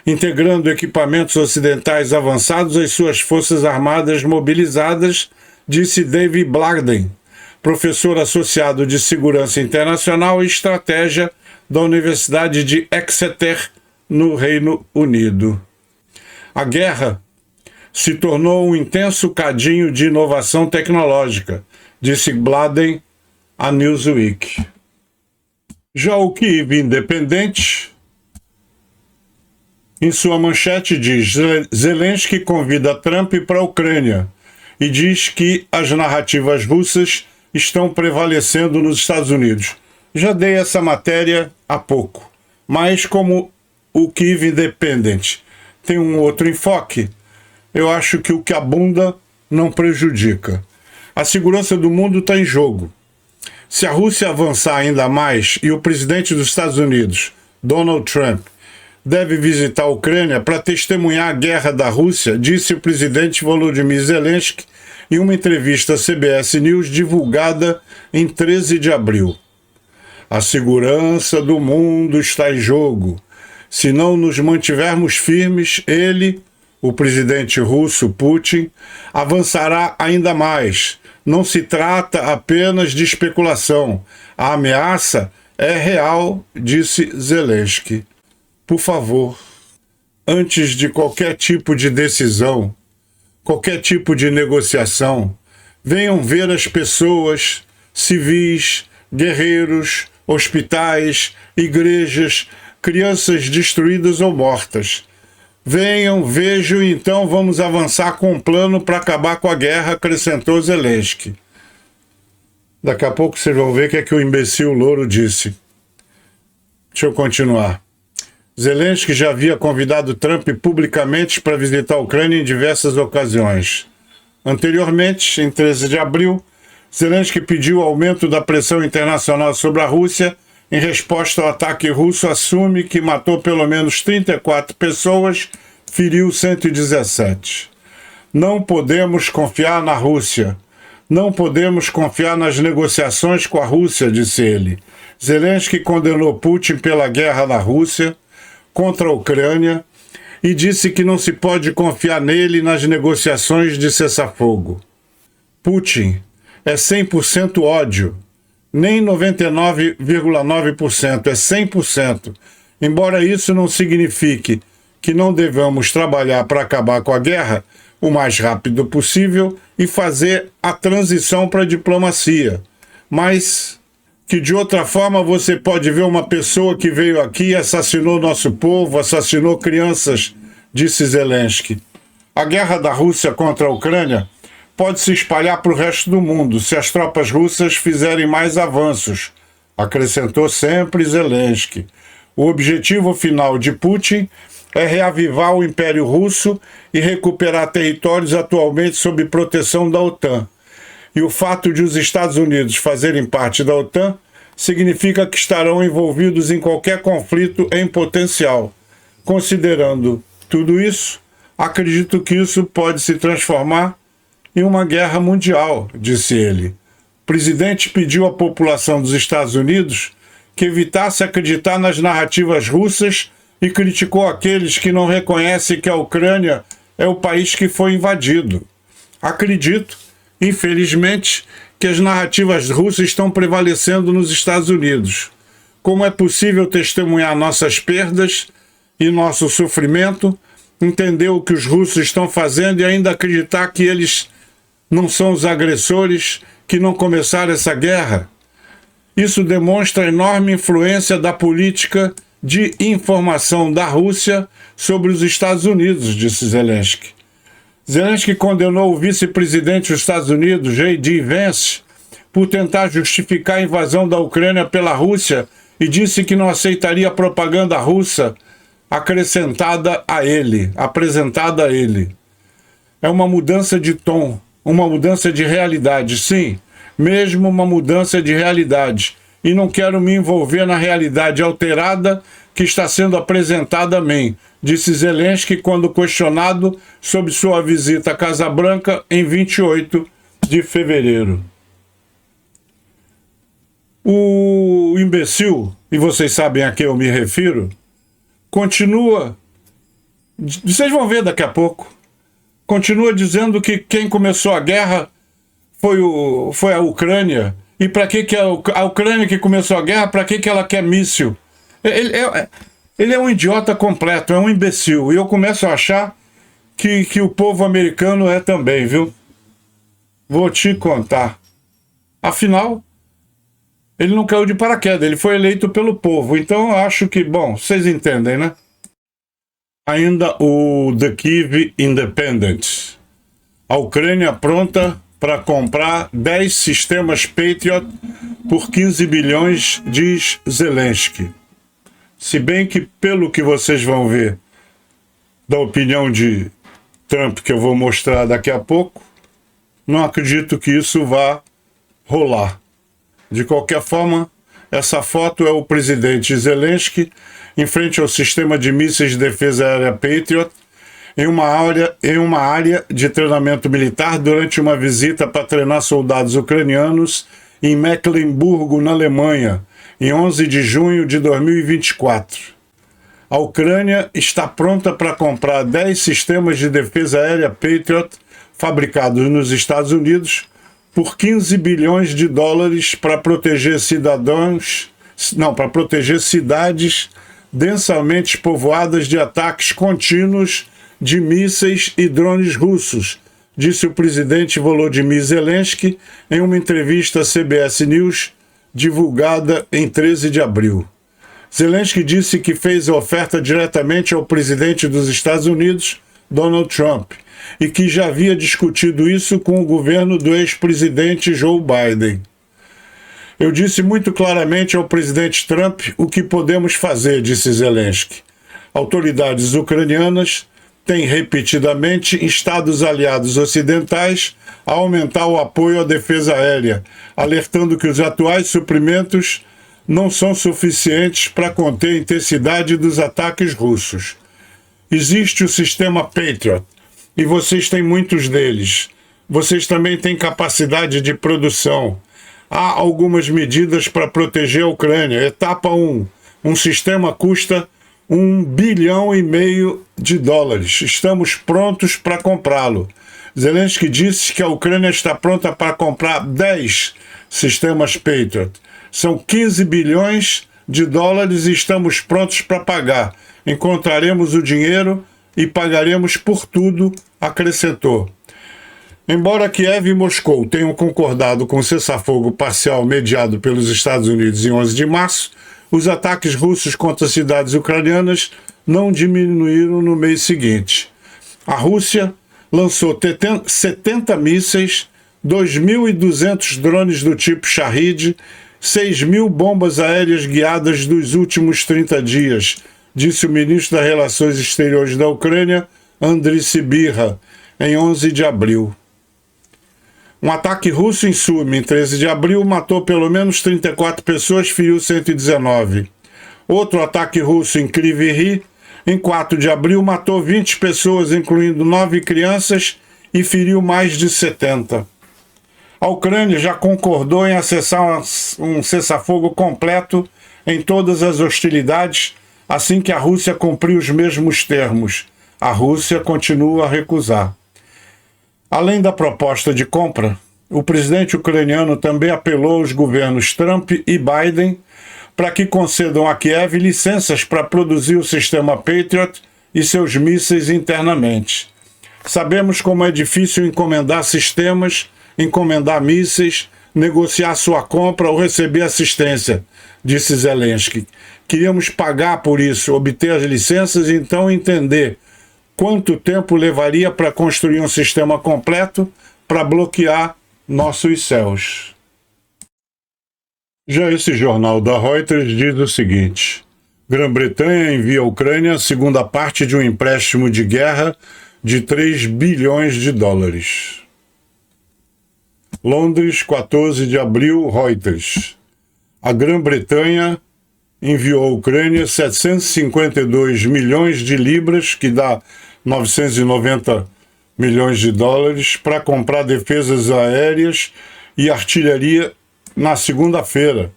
integrando equipamentos ocidentais avançados às suas forças armadas mobilizadas, disse David Bladden, professor associado de Segurança Internacional e Estratégia da Universidade de Exeter, no Reino Unido. A guerra se tornou um intenso cadinho de inovação tecnológica, disse Bladden a Newsweek. Já o Kyiv Independente, em sua manchete, diz: Zelensky convida Trump para a Ucrânia e diz que as narrativas russas estão prevalecendo nos Estados Unidos. Já dei essa matéria há pouco, mas como o Kyiv Independent tem um outro enfoque, eu acho que o que abunda não prejudica. A segurança do mundo está em jogo. Se a Rússia avançar ainda mais e o presidente dos Estados Unidos, Donald Trump, deve visitar a Ucrânia para testemunhar a guerra da Rússia, disse o presidente Volodymyr Zelensky em uma entrevista à CBS News divulgada em 13 de abril. A segurança do mundo está em jogo. Se não nos mantivermos firmes, ele, o presidente russo Putin, avançará ainda mais. Não se trata apenas de especulação. A ameaça é real, disse Zelensky. Por favor, antes de qualquer tipo de decisão, qualquer tipo de negociação, venham ver as pessoas, civis, guerreiros, hospitais, igrejas, crianças destruídas ou mortas. Venham, vejam e então vamos avançar com um plano para acabar com a guerra, acrescentou Zelensky. Daqui a pouco vocês vão ver o que é que o imbecil louro disse. Deixa eu continuar. Zelensky já havia convidado Trump publicamente para visitar a Ucrânia em diversas ocasiões. Anteriormente, em 13 de abril, Zelensky pediu aumento da pressão internacional sobre a Rússia em resposta ao ataque russo, assume que matou pelo menos 34 pessoas, feriu 117. Não podemos confiar na Rússia. Não podemos confiar nas negociações com a Rússia, disse ele. Zelensky condenou Putin pela guerra na Rússia contra a Ucrânia e disse que não se pode confiar nele nas negociações de cessar-fogo. Putin é 100% ódio, nem 99,9%, é 100%. Embora isso não signifique que não devamos trabalhar para acabar com a guerra o mais rápido possível e fazer a transição para a diplomacia. Mas que de outra forma você pode ver uma pessoa que veio aqui e assassinou nosso povo, assassinou crianças, disse Zelensky. A guerra da Rússia contra a Ucrânia pode se espalhar para o resto do mundo se as tropas russas fizerem mais avanços, acrescentou sempre Zelensky. O objetivo final de Putin é reavivar o Império Russo e recuperar territórios atualmente sob proteção da OTAN. E o fato de os Estados Unidos fazerem parte da OTAN significa que estarão envolvidos em qualquer conflito em potencial. Considerando tudo isso, acredito que isso pode se transformar em uma guerra mundial, disse ele. O presidente pediu à população dos Estados Unidos que evitasse acreditar nas narrativas russas e criticou aqueles que não reconhecem que a Ucrânia é o país que foi invadido. Acredito, infelizmente, que as narrativas russas estão prevalecendo nos Estados Unidos. Como é possível testemunhar nossas perdas e nosso sofrimento, entender o que os russos estão fazendo e ainda acreditar que eles não são os agressores, que não começaram essa guerra? Isso demonstra a enorme influência da política de informação da Rússia sobre os Estados Unidos, disse Zelensky. Zelensky condenou o vice-presidente dos Estados Unidos, J.D. Vance, por tentar justificar a invasão da Ucrânia pela Rússia e disse que não aceitaria a propaganda russa apresentada a ele. É uma mudança de tom, uma mudança de realidade, sim, mesmo uma mudança de realidade. E não quero me envolver na realidade alterada que está sendo apresentada a mim, disse Zelensky quando questionado sobre sua visita à Casa Branca em 28 de fevereiro. O imbecil, e vocês sabem a quem eu me refiro, continua, vocês vão ver daqui a pouco, continua dizendo que quem começou a guerra foi a Ucrânia. E para que a Ucrânia que começou a guerra, para que ela quer míssil? Ele é um idiota completo, é um imbecil. E eu começo a achar que o povo americano é também, viu? Vou te contar. Afinal, ele não caiu de paraquedas, ele foi eleito pelo povo. Então eu acho que, bom, vocês entendem, né? Ainda o The Kyiv Independent. A Ucrânia pronta para comprar 10 sistemas Patriot por 15 bilhões, diz Zelensky. Se bem que, pelo que vocês vão ver da opinião de Trump, que eu vou mostrar daqui a pouco, não acredito que isso vá rolar. De qualquer forma, essa foto é o presidente Zelensky em frente ao sistema de mísseis de defesa aérea Patriot, em uma área de treinamento militar durante uma visita para treinar soldados ucranianos em Mecklemburgo, na Alemanha, em 11 de junho de 2024. A Ucrânia está pronta para comprar 10 sistemas de defesa aérea Patriot fabricados nos Estados Unidos por 15 bilhões de dólares para proteger cidades densamente povoadas de ataques contínuos de mísseis e drones russos, disse o presidente Volodymyr Zelensky em uma entrevista à CBS News divulgada em 13 de abril. Zelensky disse que fez a oferta diretamente ao presidente dos Estados Unidos, Donald Trump, e que já havia discutido isso com o governo do ex-presidente Joe Biden. Eu disse muito claramente ao presidente Trump o que podemos fazer, disse Zelensky. Autoridades ucranianas têm repetidamente instado os aliados ocidentais a aumentar o apoio à defesa aérea, alertando que os atuais suprimentos não são suficientes para conter a intensidade dos ataques russos. Existe o sistema Patriot, e vocês têm muitos deles. Vocês também têm capacidade de produção. há algumas medidas para proteger a Ucrânia. Etapa 1. Um sistema custa $1,5 bilhão de dólares. Estamos prontos para comprá-lo. Zelensky disse que a Ucrânia está pronta para comprar 10 sistemas Patriot. São 15 bilhões de dólares e estamos prontos para pagar. Encontraremos o dinheiro e pagaremos por tudo, acrescentou. Embora Kiev e Moscou tenham concordado com o cessar-fogo parcial mediado pelos Estados Unidos em 11 de março, os ataques russos contra cidades ucranianas não diminuíram no mês seguinte. A Rússia lançou 70 mísseis, 2.200 drones do tipo Shahid, 6.000 bombas aéreas guiadas nos últimos 30 dias, disse o ministro das Relações Exteriores da Ucrânia, Andriy Sybiha, em 11 de abril. Um ataque russo em Sumi, em 13 de abril, matou pelo menos 34 pessoas, feriu 119. Outro ataque russo em Kryvyi Rih, em 4 de abril, matou 20 pessoas, incluindo 9 crianças, e feriu mais de 70. A Ucrânia já concordou em acessar um cessar-fogo completo em todas as hostilidades, assim que a Rússia cumprir os mesmos termos. A Rússia continua a recusar. Além da proposta de compra, o presidente ucraniano também apelou aos governos Trump e Biden para que concedam a Kiev licenças para produzir o sistema Patriot e seus mísseis internamente. Sabemos como é difícil encomendar sistemas, encomendar mísseis, negociar sua compra ou receber assistência, disse Zelensky. Queríamos pagar por isso, obter as licenças e então entender quanto tempo levaria para construir um sistema completo para bloquear nossos céus. Já esse jornal da Reuters diz o seguinte: Grã-Bretanha envia à Ucrânia a segunda parte de um empréstimo de guerra de 3 bilhões de dólares. Londres, 14 de abril, Reuters. A Grã-Bretanha enviou à Ucrânia 752 milhões de libras, que dá 990 milhões de dólares, para comprar defesas aéreas e artilharia na segunda-feira.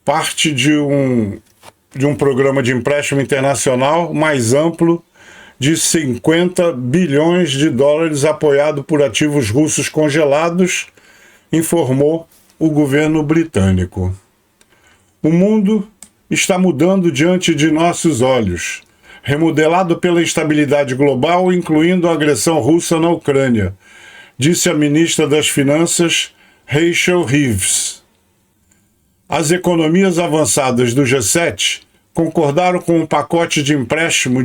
Parte de um programa de empréstimo internacional mais amplo de 50 bilhões de dólares apoiado por ativos russos congelados, informou o governo britânico. O mundo está mudando diante de nossos olhos, remodelado pela instabilidade global, incluindo a agressão russa na Ucrânia, disse a ministra das Finanças, Rachel Reeves. As economias avançadas do G7 concordaram com um pacote de empréstimo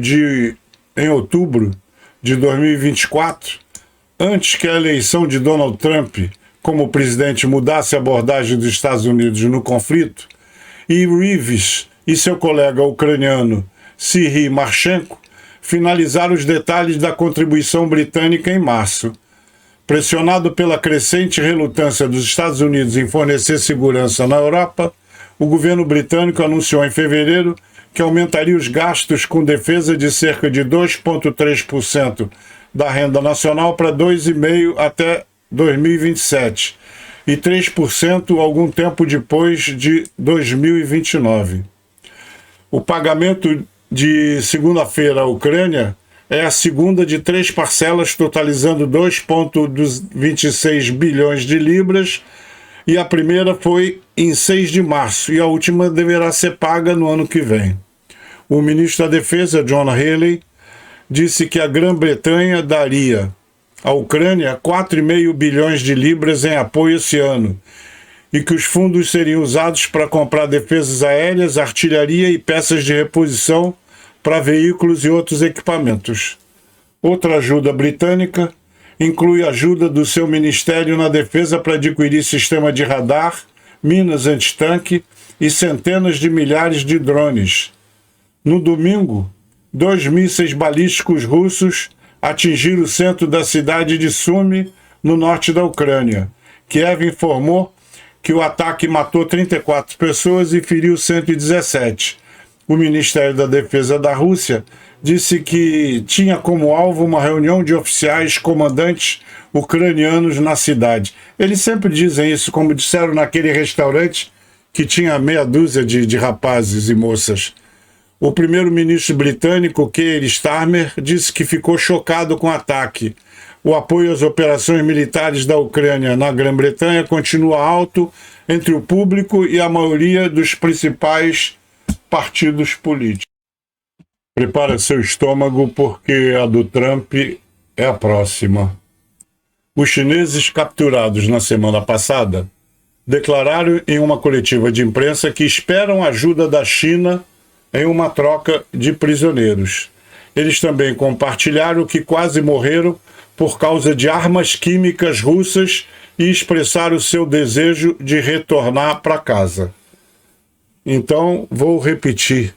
em outubro de 2024, antes que a eleição de Donald Trump como presidente mudasse a abordagem dos Estados Unidos no conflito, e Reeves e seu colega ucraniano Serhiy Marchenko finalizaram os detalhes da contribuição britânica em março. Pressionado pela crescente relutância dos Estados Unidos em fornecer segurança na Europa, o governo britânico anunciou em fevereiro que aumentaria os gastos com defesa de cerca de 2,3% da renda nacional para 2,5% até 2027 e 3% algum tempo depois de 2029. O pagamento de segunda-feira à Ucrânia é a segunda de 3 parcelas, totalizando 2,26 bilhões de libras, e a primeira foi em 6 de março, e a última deverá ser paga no ano que vem. O ministro da Defesa, John Healey, disse que a Grã-Bretanha daria à Ucrânia 4,5 bilhões de libras em apoio esse ano, e que os fundos seriam usados para comprar defesas aéreas, artilharia e peças de reposição para veículos e outros equipamentos. Outra ajuda britânica inclui ajuda do seu ministério na defesa para adquirir sistema de radar, minas antitanque e centenas de milhares de drones. No domingo, 2 mísseis balísticos russos atingiram o centro da cidade de Sumi, no norte da Ucrânia. Kiev informou que o ataque matou 34 pessoas e feriu 117. o Ministério da Defesa da Rússia disse que tinha como alvo uma reunião de oficiais comandantes ucranianos na cidade. Eles sempre dizem isso, como disseram naquele restaurante que tinha meia dúzia de rapazes e moças. O primeiro-ministro britânico, Keir Starmer, disse que ficou chocado com o ataque. O apoio às operações militares da Ucrânia na Grã-Bretanha continua alto entre o público e a maioria dos principais partidos políticos. Prepara seu estômago, porque a do Trump é a próxima. Os chineses capturados na semana passada declararam em uma coletiva de imprensa que esperam ajuda da China em uma troca de prisioneiros. Eles também compartilharam que quase morreram por causa de armas químicas russas e expressaram seu desejo de retornar para casa. Então, vou repetir.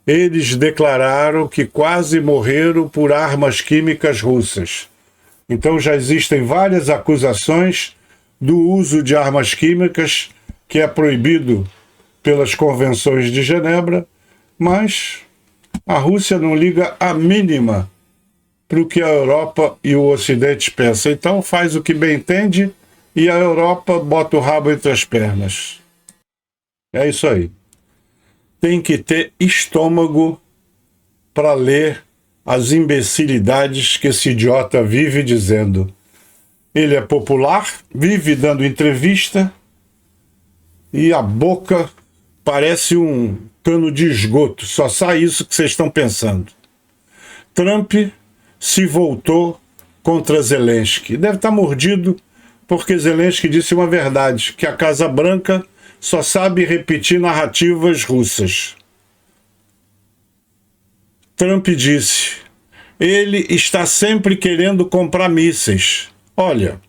Eles declararam que quase morreram por armas químicas russas. Então já existem várias acusações do uso de armas químicas, que é proibido pelas convenções de Genebra, mas a Rússia não liga a mínima para o que a Europa e o Ocidente pensam. Então faz o que bem entende e a Europa bota o rabo entre as pernas. É isso aí. Tem que ter estômago para ler as imbecilidades que esse idiota vive dizendo. Ele é popular, vive dando entrevista e a boca parece um cano de esgoto. Só sai isso que vocês estão pensando. Trump se voltou contra Zelensky. Deve estar mordido porque Zelensky disse uma verdade, que a Casa Branca só sabe repetir narrativas russas. Trump disse, ele está sempre querendo comprar mísseis. Olha,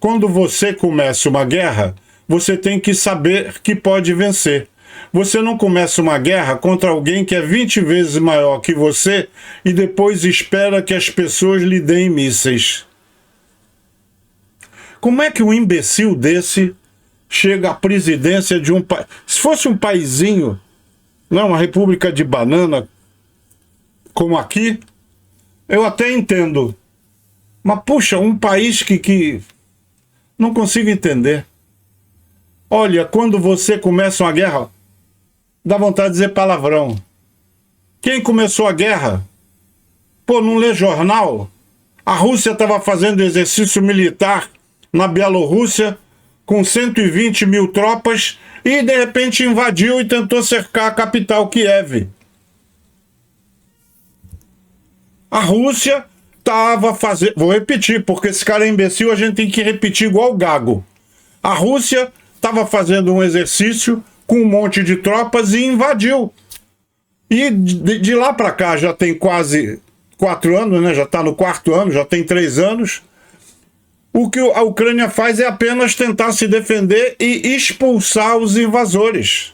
quando você começa uma guerra, você tem que saber que pode vencer. Você não começa uma guerra contra alguém que é 20 vezes maior que você e depois espera que as pessoas lhe deem mísseis. Como é que um imbecil desse chega à presidência de um país? Se fosse um paizinho, não, uma república de banana, como aqui, eu até entendo. Mas, puxa, um país que não consigo entender. Olha, quando você começa uma guerra, dá vontade de dizer palavrão. Quem começou a guerra? Pô, não lê jornal? A Rússia estava fazendo exercício militar na Bielorrússia com 120 mil tropas e, de repente, invadiu e tentou cercar a capital, Kiev. A Rússia estava fazendo... Vou repetir, porque esse cara é imbecil, a gente tem que repetir igual o Gago. A Rússia estava fazendo um exercício com um monte de tropas e invadiu. E de lá para cá já tem quase 4 anos, né? Já está no 4º ano, já tem 3 anos. O que a Ucrânia faz é apenas tentar se defender e expulsar os invasores.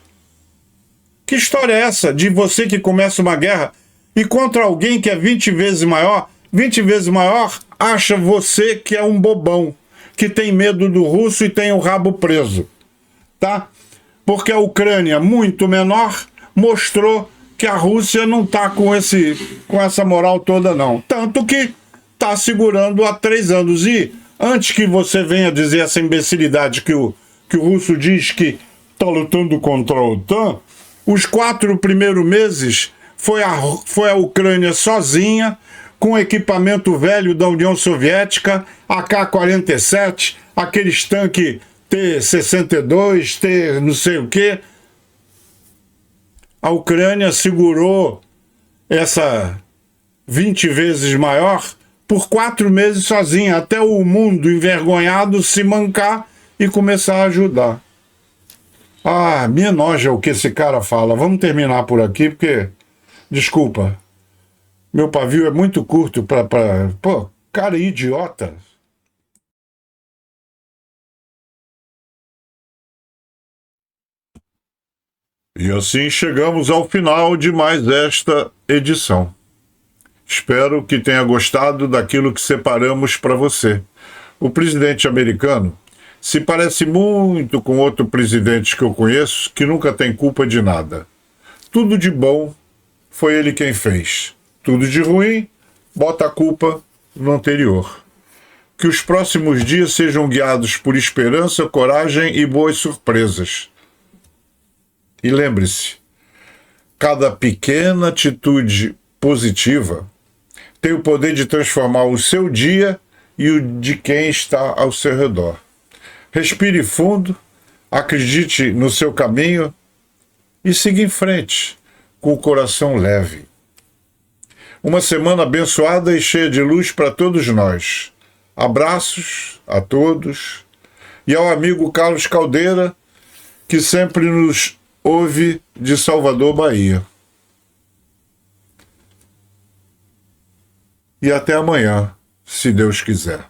Que história é essa de você que começa uma guerra e contra alguém que é 20 vezes maior, acha você que é um bobão, que tem medo do russo e tem o rabo preso, tá? Porque a Ucrânia, muito menor, mostrou que a Rússia não tá com essa moral toda, não. Tanto que tá segurando há 3 anos. E antes que você venha dizer essa imbecilidade que o russo diz que tá lutando contra a OTAN, os 4 primeiros meses foi a Ucrânia sozinha, com equipamento velho da União Soviética, AK-47, aqueles tanques T-62, T não sei o quê. A Ucrânia segurou essa 20 vezes maior por 4 meses sozinha, até o mundo envergonhado se mancar e começar a ajudar. Ah, me enoja o que esse cara fala. Vamos terminar por aqui, porque... Desculpa, meu pavio é muito curto para... Pô, cara idiota. E assim chegamos ao final de mais esta edição. Espero que tenha gostado daquilo que separamos para você. O presidente americano se parece muito com outro presidente que eu conheço, que nunca tem culpa de nada. Tudo de bom foi ele quem fez. Tudo de ruim, bota a culpa no anterior. Que os próximos dias sejam guiados por esperança, coragem e boas surpresas. E lembre-se, cada pequena atitude positiva tem o poder de transformar o seu dia e o de quem está ao seu redor. Respire fundo, acredite no seu caminho e siga em frente, com o coração leve. Uma semana abençoada e cheia de luz para todos nós. Abraços a todos e ao amigo Carlos Caldeira, que sempre nos ouve de Salvador, Bahia. E até amanhã, se Deus quiser.